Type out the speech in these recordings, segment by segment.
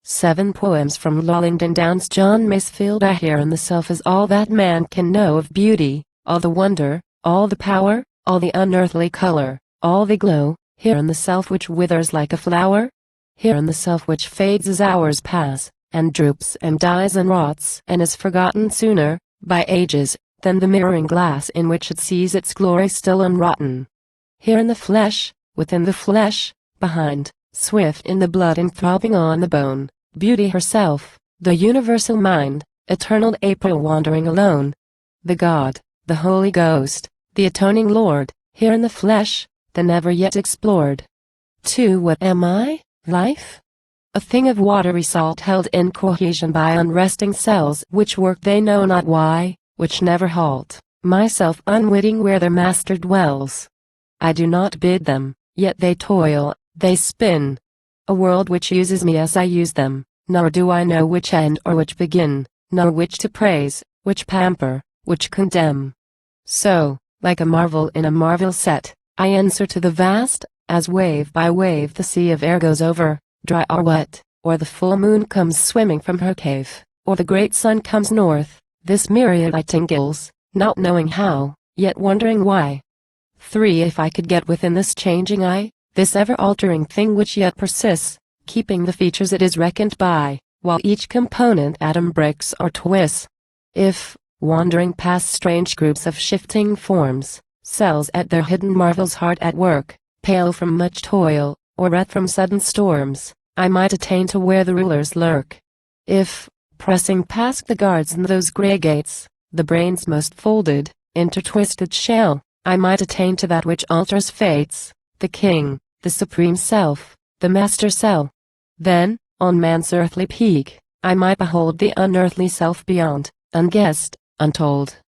7 Poems from Lollingdon Downs. John Masefield. I hear in the self is all that man can know of beauty, all the wonder, all the power, all the unearthly color, all the glow, here in the self which withers like a flower, here in the self which fades as hours pass, and droops and dies and rots and is forgotten sooner, by ages, than the mirroring glass in which it sees its glory still unrotten. Here in the flesh, within the flesh, behind, swift in the blood and throbbing on the bone, beauty herself, the universal mind, eternal April wandering alone. The God, the Holy Ghost, the atoning Lord, here in the flesh, the never yet explored. 2. What am I? Life? A thing of watery salt held in cohesion by unresting cells which work they know not why, which never halt, myself unwitting where their master dwells. I do not bid them, yet they toil, they spin. A world which uses me as I use them, nor do I know which end or which begin, nor which to praise, which pamper, which condemn. So, like a marvel in a marvel set, I answer to the vast, as wave by wave the sea of air goes over, dry or wet, or the full moon comes swimming from her cave, or the great sun comes north, this myriad I tingles, not knowing how, yet wondering why. 3. If I could get within this changing eye, this ever-altering thing which yet persists, keeping the features it is reckoned by, while each component atom breaks or twists. If, wandering past strange groups of shifting forms, cells at their hidden marvels hard at work, pale from much toil, or red from sudden storms, I might attain to where the rulers lurk. If, pressing past the guards in those grey gates, the brain's most folded, intertwisted shell, I might attain to that which alters fates, the king, the supreme self, the master cell. Then, on man's earthly peak, I might behold the unearthly self beyond, unguessed, untold.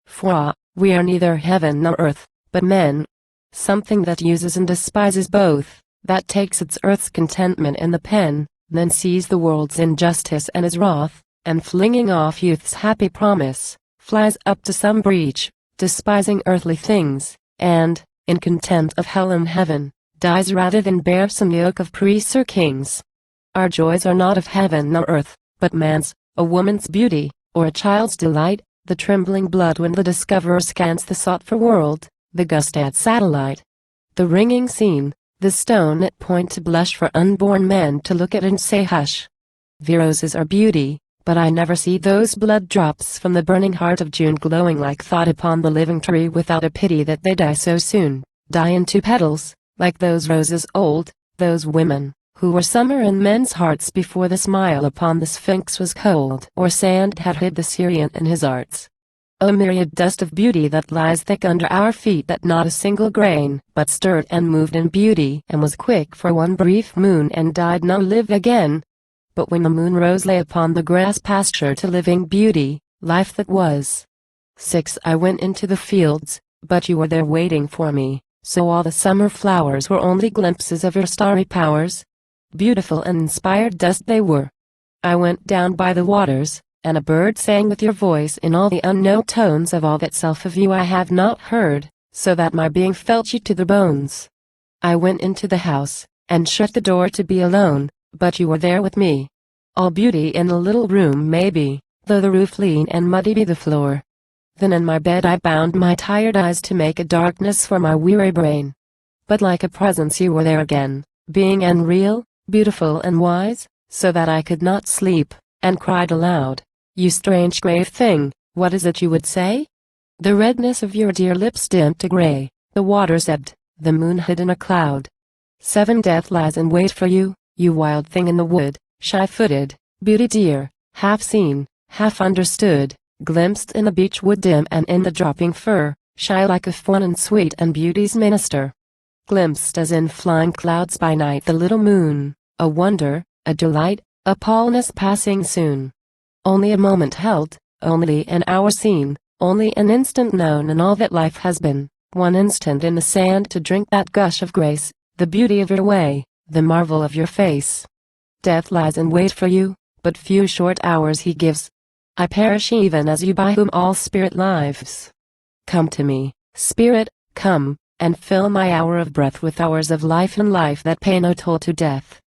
For, we are neither heaven nor earth, but men. Something that uses and despises both, that takes its earth's contentment in the pen, then sees the world's injustice and is wroth, and flinging off youth's happy promise, flies up to some breach, despising earthly things, and, in contempt of hell and heaven, dies rather than bear some yoke of priests or kings. Our joys are not of heaven nor earth, but man's, a woman's beauty, or a child's delight, the trembling blood when the discoverer scans the sought-for world, the gustad satellite. The ringing scene, the stone at point to blush for unborn men to look at and say hush. The roses are beauty, but I never see those blood drops from the burning heart of June glowing like thought upon the living tree without a pity that they die so soon, die into petals, like those roses old, those women, who were summer in men's hearts before the smile upon the Sphinx was cold or sand had hid the Syrian in his arts. O myriad dust of beauty that lies thick under our feet that not a single grain but stirred and moved in beauty and was quick for one brief moon and died nor lived again. But when the moon rose lay upon the grass pasture to living beauty, life that was. 6. I went into the fields, but you were there waiting for me, so all the summer flowers were only glimpses of your starry powers. Beautiful and inspired dust they were. I went down by the waters, and a bird sang with your voice in all the unknown tones of all that self of you I have not heard, so that my being felt you to the bones. I went into the house, and shut the door to be alone, but you were there with me. All beauty in the little room maybe, though the roof lean and muddy be the floor. Then in my bed I bound my tired eyes to make a darkness for my weary brain. But like a presence you were there again, being unreal, beautiful and wise, so that I could not sleep, and cried aloud, "You strange grave thing, what is it you would say?" The redness of your dear lips dimmed to gray, the waters ebbed, the moon hid in a cloud. 7. Death lies in wait for you, you wild thing in the wood, shy-footed, beauty dear, half seen, half understood, glimpsed in the beech wood dim and in the dropping fir, shy like a fawn and sweet and beauty's minister. Glimpsed as in flying clouds by night the little moon, a wonder, a delight, a paleness passing soon. Only a moment held, only an hour seen, only an instant known in all that life has been, one instant in the sand to drink that gush of grace, the beauty of your way, the marvel of your face. Death lies in wait for you, but few short hours he gives. I perish even as you by whom all spirit lives. Come to me, Spirit, come, and fill my hour of breath with hours of life and life that pay no toll to death.